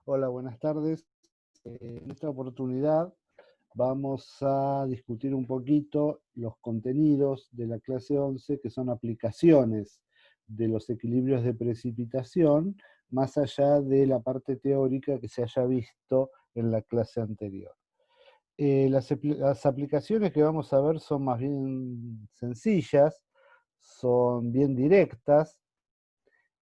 Hola, buenas tardes. En esta oportunidad vamos a discutir un poquito los contenidos de la clase 11, que son aplicaciones de los equilibrios de precipitación, más allá de la parte teórica que se haya visto en la clase anterior. Las aplicaciones que vamos a ver son más bien sencillas, son bien directas,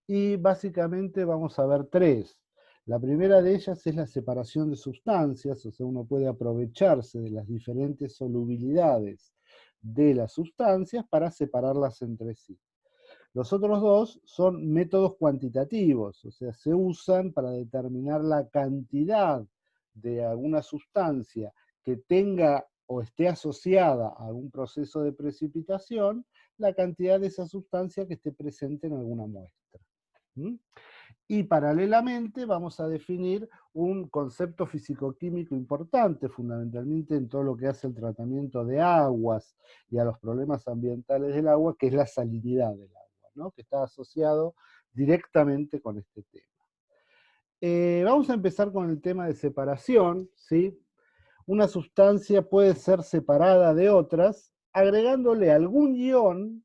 y básicamente vamos a ver tres. La primera de ellas es la separación de sustancias, o sea, uno puede aprovecharse de las diferentes solubilidades de las sustancias para separarlas entre sí. Los otros dos son métodos cuantitativos, o sea, se usan para determinar la cantidad de alguna sustancia que tenga o esté asociada a un proceso de precipitación, la cantidad de esa sustancia que esté presente en alguna muestra. ¿Mm? Y paralelamente vamos a definir un concepto físico-químico importante, fundamentalmente en todo lo que hace el tratamiento de aguas y a los problemas ambientales del agua, que es la salinidad del agua, ¿no? Que está asociado directamente con este tema. Vamos a empezar con el tema de separación, ¿sí? Una sustancia puede ser separada de otras agregándole algún ion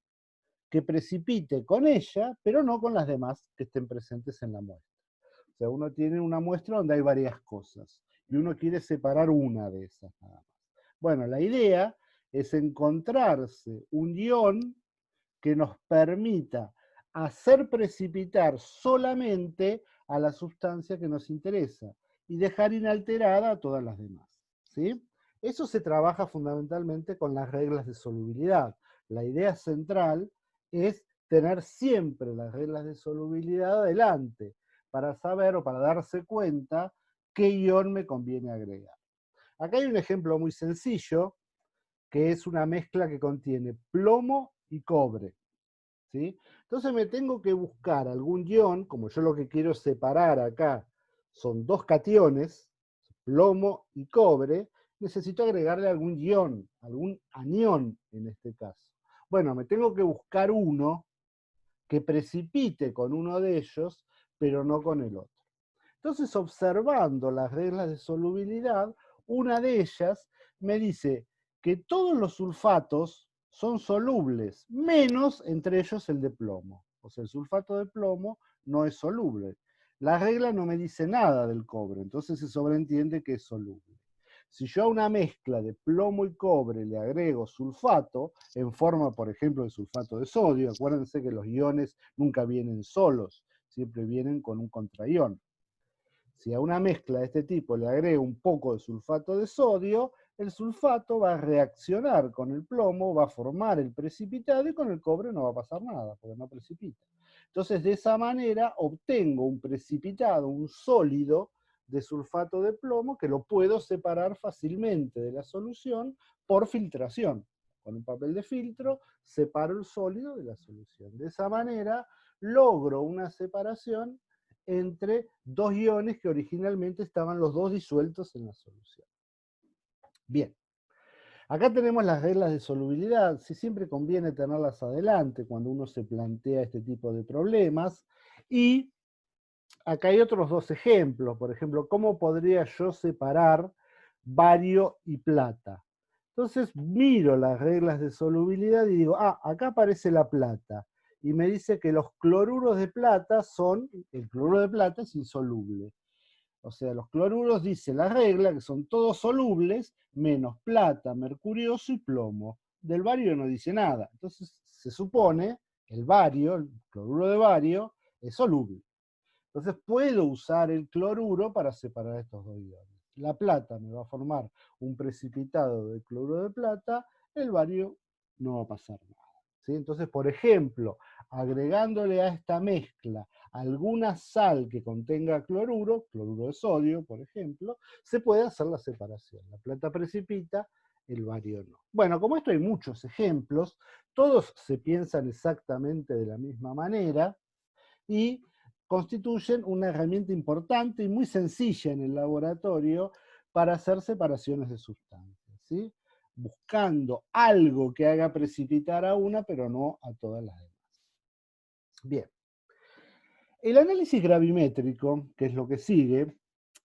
que precipite con ella, pero no con las demás que estén presentes en la muestra. O sea, uno tiene una muestra donde hay varias cosas y uno quiere separar una de esas nada más. Bueno, la idea es encontrarse un ion que nos permita hacer precipitar solamente a la sustancia que nos interesa y dejar inalterada a todas las demás, ¿sí? Eso se trabaja fundamentalmente con las reglas de solubilidad. La idea central es tener siempre las reglas de solubilidad adelante para saber o para darse cuenta qué ion me conviene agregar. Acá hay un ejemplo muy sencillo, que es una mezcla que contiene plomo y cobre, ¿sí? Entonces me tengo que buscar algún ion, como yo lo que quiero separar acá son dos cationes, plomo y cobre, necesito agregarle algún ion, algún anión en este caso. Bueno, me tengo que buscar uno que precipite con uno de ellos, pero no con el otro. Entonces, observando las reglas de solubilidad, una de ellas me dice que todos los sulfatos son solubles, menos entre ellos el de plomo. O sea, el sulfato de plomo no es soluble. La regla no me dice nada del cobre, entonces se sobreentiende que es soluble. Si yo a una mezcla de plomo y cobre le agrego sulfato, en forma, por ejemplo, de sulfato de sodio, acuérdense que los iones nunca vienen solos, siempre vienen con un contraión. Si a una mezcla de este tipo le agrego un poco de sulfato de sodio, el sulfato va a reaccionar con el plomo, va a formar el precipitado y con el cobre no va a pasar nada, porque no precipita. Entonces, de esa manera obtengo un precipitado, un sólido de sulfato de plomo que lo puedo separar fácilmente de la solución por filtración. Con un papel de filtro separo el sólido de la solución. De esa manera logro una separación entre dos iones que originalmente estaban los dos disueltos en la solución. Bien, acá tenemos las reglas de solubilidad. Sí, siempre conviene tenerlas adelante cuando uno se plantea este tipo de problemas. Y acá hay otros dos ejemplos. Por ejemplo, ¿cómo podría yo separar bario y plata? Entonces miro las reglas de solubilidad y digo, acá aparece la plata. Y me dice que los cloruros de plata el cloruro de plata es insoluble. O sea, los cloruros, dice la regla, que son todos solubles, menos plata, mercurioso y plomo. Del bario no dice nada. Entonces se supone el bario, el cloruro de bario, es soluble. Entonces puedo usar el cloruro para separar estos dos iones. La plata me va a formar un precipitado de cloruro de plata, el bario no va a pasar nada. ¿Sí? Entonces, por ejemplo, agregándole a esta mezcla alguna sal que contenga cloruro, cloruro de sodio, por ejemplo, se puede hacer la separación. La plata precipita, el bario no. Bueno, como esto hay muchos ejemplos, todos se piensan exactamente de la misma manera y constituyen una herramienta importante y muy sencilla en el laboratorio para hacer separaciones de sustancias, ¿sí? Buscando algo que haga precipitar a una, pero no a todas las demás. Bien. El análisis gravimétrico, que es lo que sigue,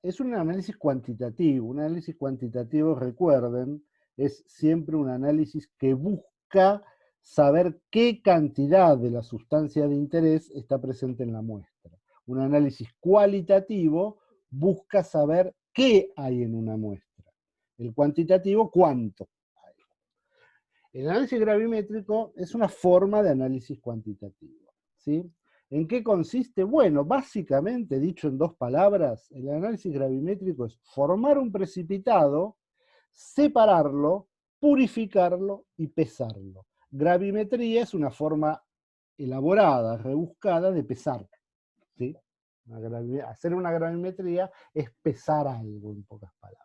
es un análisis cuantitativo. Un análisis cuantitativo, recuerden, es siempre un análisis que busca saber qué cantidad de la sustancia de interés está presente en la muestra. Un análisis cualitativo busca saber qué hay en una muestra. El cuantitativo, cuánto hay. El análisis gravimétrico es una forma de análisis cuantitativo, ¿sí? ¿En qué consiste? Bueno, básicamente, dicho en dos palabras, el análisis gravimétrico es formar un precipitado, separarlo, purificarlo y pesarlo. Gravimetría es una forma elaborada, rebuscada de pesar, ¿sí? Hacer una gravimetría es pesar algo, en pocas palabras.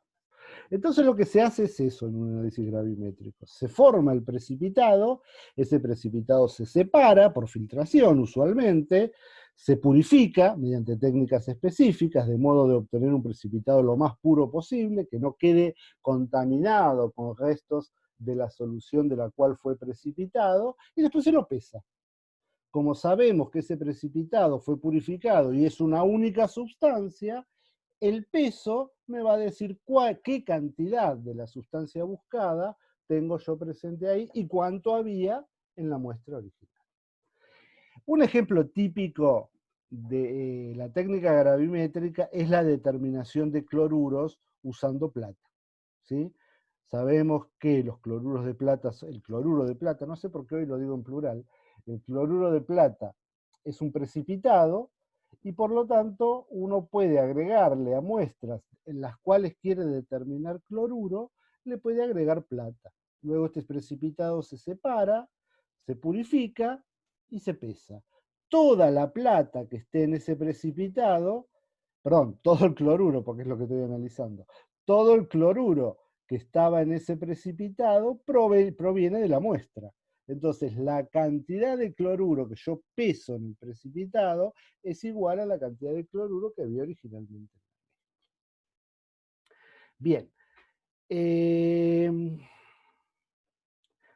Entonces lo que se hace es eso en un análisis gravimétrico. Se forma el precipitado, ese precipitado se separa por filtración usualmente, se purifica mediante técnicas específicas, de modo de obtener un precipitado lo más puro posible, que no quede contaminado con restos de la solución de la cual fue precipitado, y después se lo pesa. Como sabemos que ese precipitado fue purificado y es una única sustancia, el peso me va a decir qué cantidad de la sustancia buscada tengo yo presente ahí y cuánto había en la muestra original. Un ejemplo típico de la técnica gravimétrica es la determinación de cloruros usando plata, ¿sí? Sabemos que los cloruros de plata, el cloruro de plata, no sé por qué hoy lo digo en plural, el cloruro de plata es un precipitado y por lo tanto uno puede agregarle a muestras en las cuales quiere determinar cloruro, le puede agregar plata. Luego este precipitado se separa, se purifica y se pesa. Toda la plata que esté en ese precipitado, perdón, todo el cloruro, porque es lo que estoy analizando, todo el cloruro que estaba en ese precipitado proviene de la muestra. Entonces, la cantidad de cloruro que yo peso en el precipitado es igual a la cantidad de cloruro que había originalmente. Bien.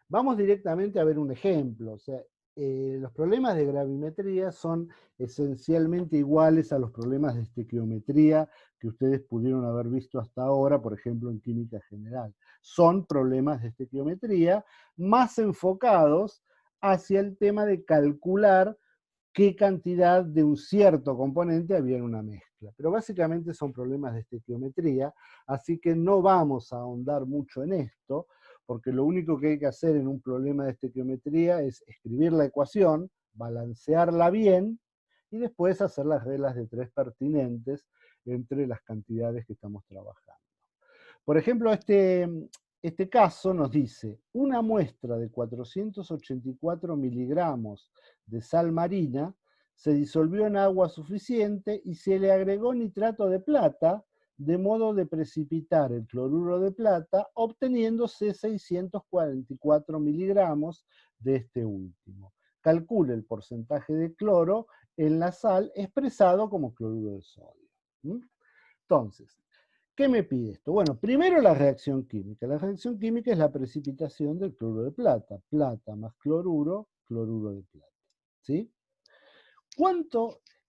Vamos directamente a ver un ejemplo. O sea, los problemas de gravimetría son esencialmente iguales a los problemas de estequiometría que ustedes pudieron haber visto hasta ahora, por ejemplo, en química general. Son problemas de estequiometría más enfocados hacia el tema de calcular qué cantidad de un cierto componente había en una mezcla. Pero básicamente son problemas de estequiometría, así que no vamos a ahondar mucho en esto, porque lo único que hay que hacer en un problema de estequiometría es escribir la ecuación, balancearla bien, y después hacer las reglas de tres pertinentes entre las cantidades que estamos trabajando. Por ejemplo, este caso nos dice, una muestra de 484 miligramos de sal marina se disolvió en agua suficiente y se le agregó nitrato de plata, de modo de precipitar el cloruro de plata, obteniéndose 644 miligramos de este último. Calcule el porcentaje de cloro en la sal expresado como cloruro de sodio. Entonces, ¿qué me pide esto? Bueno, primero la reacción química. La reacción química es la precipitación del cloruro de plata. Plata más cloruro, cloruro de plata. ¿Sí?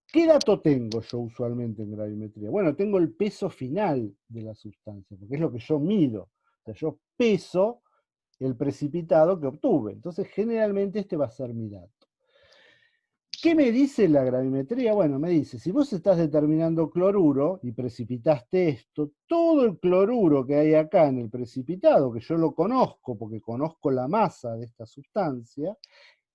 ¿Qué dato tengo yo usualmente en gravimetría? Bueno, tengo el peso final de la sustancia, porque es lo que yo mido. O sea, yo peso el precipitado que obtuve. Entonces, generalmente este va a ser mi dato. ¿Qué me dice la gravimetría? Bueno, me dice, si vos estás determinando cloruro y precipitaste esto, todo el cloruro que hay acá en el precipitado, que yo lo conozco porque conozco la masa de esta sustancia,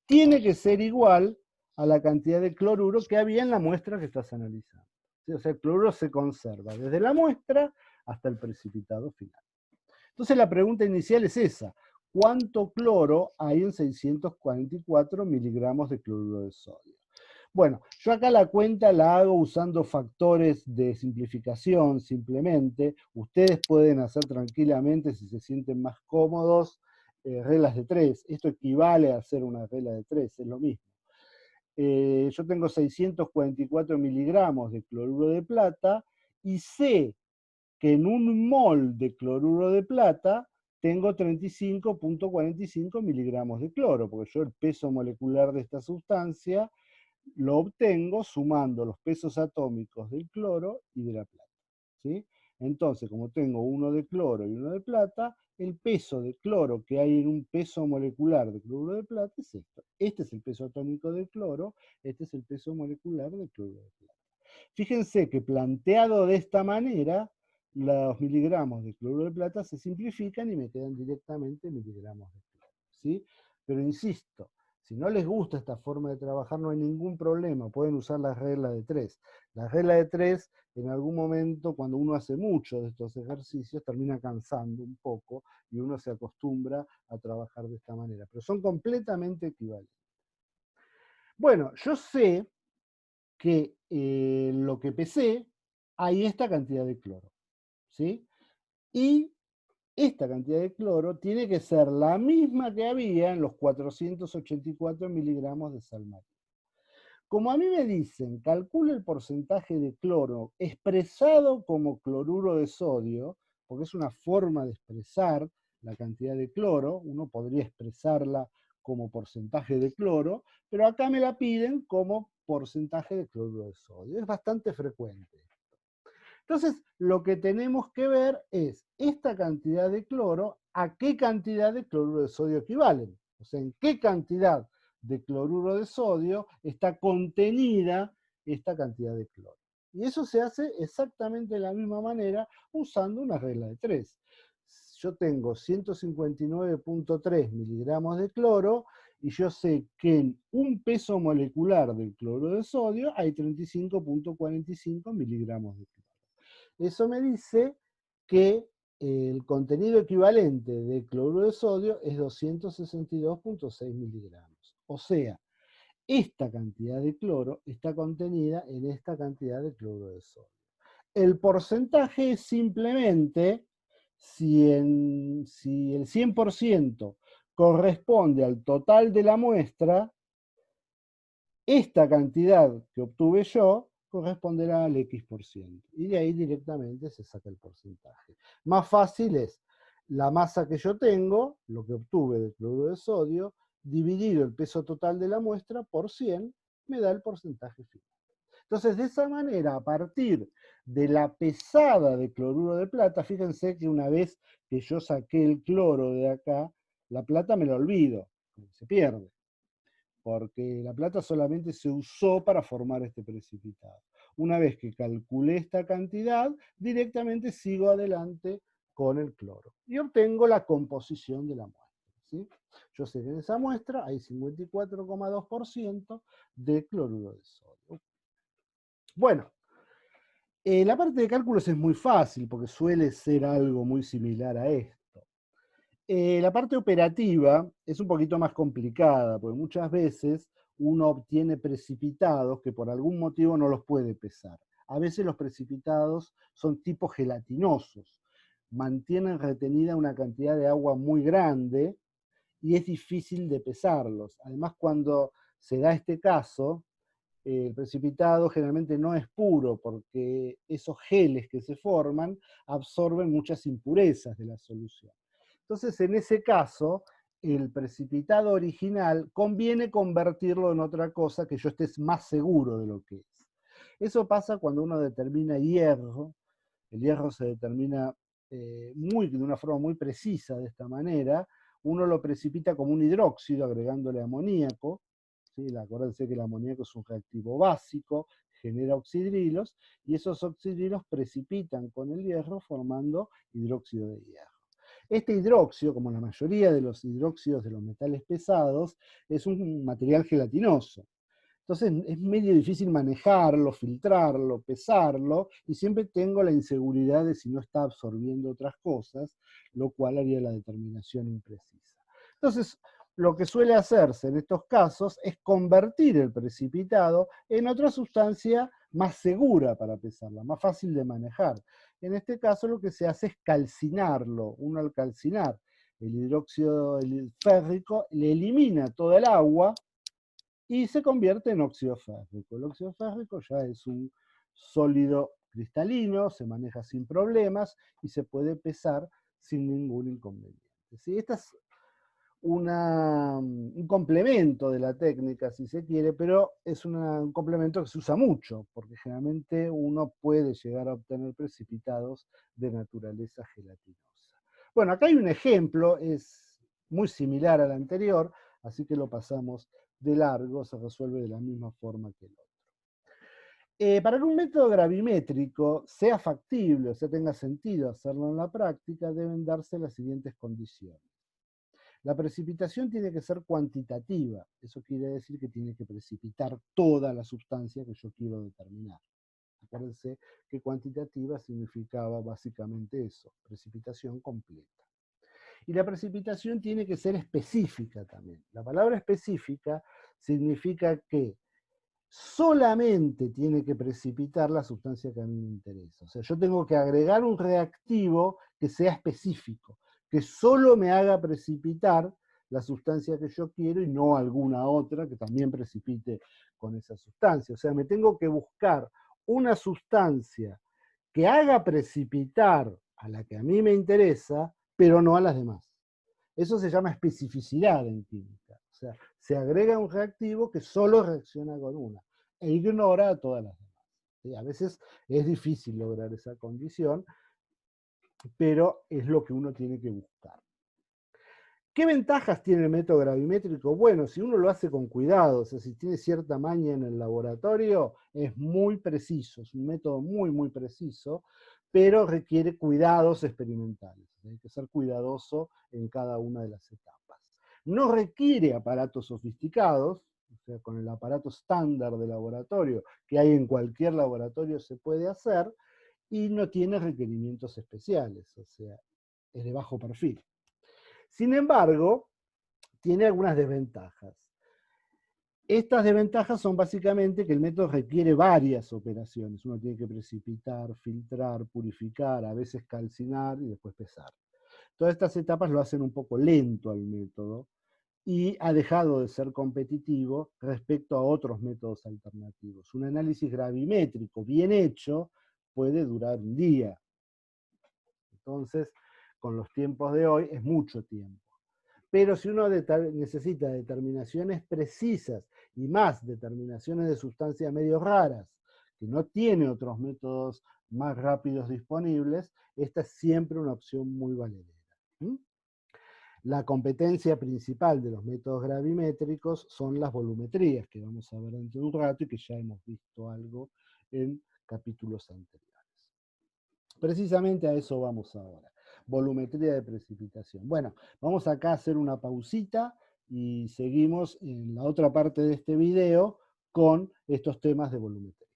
tiene que ser igual a la cantidad de cloruro que había en la muestra que estás analizando. O sea, el cloruro se conserva desde la muestra hasta el precipitado final. Entonces la pregunta inicial es esa. ¿Cuánto cloro hay en 644 miligramos de cloruro de sodio? Bueno, yo acá la cuenta la hago usando factores de simplificación simplemente. Ustedes pueden hacer tranquilamente, si se sienten más cómodos, reglas de 3. Esto equivale a hacer una regla de 3, es lo mismo. Yo tengo 644 miligramos de cloruro de plata y sé que en un mol de cloruro de plata tengo 35.45 miligramos de cloro, porque yo el peso molecular de esta sustancia lo obtengo sumando los pesos atómicos del cloro y de la plata. ¿sí? Entonces, como tengo uno de cloro y uno de plata, el peso de cloro que hay en un peso molecular de cloruro de plata es esto. Este es el peso atómico del cloro, este es el peso molecular del cloruro de plata. Fíjense que planteado de esta manera, los miligramos de cloruro de plata se simplifican y me quedan directamente miligramos de cloro, ¿sí? Pero insisto, si no les gusta esta forma de trabajar, no hay ningún problema, pueden usar la regla de 3. La regla de 3, en algún momento, cuando uno hace mucho de estos ejercicios, termina cansando un poco y uno se acostumbra a trabajar de esta manera, pero son completamente equivalentes. Bueno, yo sé que lo que pesé hay esta cantidad de cloro, ¿sí? Y esta cantidad de cloro tiene que ser la misma que había en los 484 miligramos de sal marina. Como a mí me dicen, calcule el porcentaje de cloro expresado como cloruro de sodio, porque es una forma de expresar la cantidad de cloro, uno podría expresarla como porcentaje de cloro, pero acá me la piden como porcentaje de cloruro de sodio. Es bastante frecuente. Entonces, lo que tenemos que ver es esta cantidad de cloro, a qué cantidad de cloruro de sodio equivalen. O sea, en qué cantidad de cloruro de sodio está contenida esta cantidad de cloro. Y eso se hace exactamente de la misma manera usando una regla de 3. Yo tengo 159.3 miligramos de cloro y yo sé que en un peso molecular del cloruro de sodio hay 35.45 miligramos de cloro. Eso me dice que el contenido equivalente de cloruro de sodio es 262.6 miligramos. O sea, esta cantidad de cloro está contenida en esta cantidad de cloruro de sodio. El porcentaje es simplemente si el 100% corresponde al total de la muestra, esta cantidad que obtuve yo corresponderá al X%. Y de ahí directamente se saca el porcentaje. Más fácil es la masa que yo tengo, lo que obtuve de cloruro de sodio, dividido el peso total de la muestra por 100, me da el porcentaje final. Entonces, de esa manera, a partir de la pesada de cloruro de plata, fíjense que una vez que yo saqué el cloro de acá, la plata me la olvido, se pierde, porque la plata solamente se usó para formar este precipitado. Una vez que calculé esta cantidad, directamente sigo adelante con el cloro y obtengo la composición de la muestra, ¿sí? Yo sé que en esa muestra hay 54,2% de cloruro de sodio. Bueno, la parte de cálculos es muy fácil porque suele ser algo muy similar a esto. La parte operativa es un poquito más complicada, porque muchas veces uno obtiene precipitados que por algún motivo no los puede pesar. A veces los precipitados son tipo gelatinosos, mantienen retenida una cantidad de agua muy grande y es difícil de pesarlos. Además, cuando se da este caso, el precipitado generalmente no es puro porque esos geles que se forman absorben muchas impurezas de la solución. Entonces, en ese caso, el precipitado original conviene convertirlo en otra cosa que yo esté más seguro de lo que es. Eso pasa cuando uno determina hierro. El hierro se determina de una forma muy precisa de esta manera. Uno lo precipita como un hidróxido agregándole amoníaco. ¿Sí? Acuérdense que el amoníaco es un reactivo básico, genera oxidrilos, y esos oxidrilos precipitan con el hierro formando hidróxido de hierro. Este hidróxido, como la mayoría de los hidróxidos de los metales pesados, es un material gelatinoso. Entonces es medio difícil manejarlo, filtrarlo, pesarlo, y siempre tengo la inseguridad de si no está absorbiendo otras cosas, lo cual haría la determinación imprecisa. Entonces, lo que suele hacerse en estos casos es convertir el precipitado en otra sustancia más segura para pesarla, más fácil de manejar. En este caso lo que se hace es calcinarlo. Uno al calcinar el hidróxido férrico le elimina toda el agua y se convierte en óxido férrico. El óxido férrico ya es un sólido cristalino, se maneja sin problemas y se puede pesar sin ningún inconveniente. ¿Sí? Esta es un complemento de la técnica, si se quiere, pero es un complemento que se usa mucho, porque generalmente uno puede llegar a obtener precipitados de naturaleza gelatinosa. Bueno, acá hay un ejemplo, es muy similar al anterior, así que lo pasamos de largo, se resuelve de la misma forma que el otro. Para que un método gravimétrico sea factible, o sea, tenga sentido hacerlo en la práctica, deben darse las siguientes condiciones. La precipitación tiene que ser cuantitativa, eso quiere decir que tiene que precipitar toda la sustancia que yo quiero determinar. Acuérdense que cuantitativa significaba básicamente eso, precipitación completa. Y la precipitación tiene que ser específica también. La palabra específica significa que solamente tiene que precipitar la sustancia que a mí me interesa. O sea, yo tengo que agregar un reactivo que sea específico, que solo me haga precipitar la sustancia que yo quiero y no alguna otra que también precipite con esa sustancia. O sea, me tengo que buscar una sustancia que haga precipitar a la que a mí me interesa, pero no a las demás. Eso se llama especificidad en química. O sea, se agrega un reactivo que solo reacciona con una e ignora a todas las demás. ¿Sí? A veces es difícil lograr esa condición, pero es lo que uno tiene que buscar. ¿Qué ventajas tiene el método gravimétrico? Bueno, si uno lo hace con cuidado, o sea, si tiene cierta maña en el laboratorio, es muy preciso, es un método muy, muy preciso, pero requiere cuidados experimentales. Hay que ser cuidadoso en cada una de las etapas. No requiere aparatos sofisticados, o sea, con el aparato estándar de laboratorio que hay en cualquier laboratorio se puede hacer, y no tiene requerimientos especiales, o sea, es de bajo perfil. Sin embargo, tiene algunas desventajas. Estas desventajas son básicamente que el método requiere varias operaciones. Uno tiene que precipitar, filtrar, purificar, a veces calcinar y después pesar. Todas estas etapas lo hacen un poco lento al método y ha dejado de ser competitivo respecto a otros métodos alternativos. Un análisis gravimétrico bien hecho puede durar un día. Entonces, con los tiempos de hoy es mucho tiempo. Pero si uno necesita determinaciones precisas y más determinaciones de sustancias medio raras, que no tiene otros métodos más rápidos disponibles, esta es siempre una opción muy valedera. La competencia principal de los métodos gravimétricos son las volumetrías, que vamos a ver dentro de un rato y que ya hemos visto algo en capítulos anteriores. Precisamente a eso vamos ahora. Volumetría de precipitación. Bueno, vamos acá a hacer una pausita y seguimos en la otra parte de este video con estos temas de volumetría.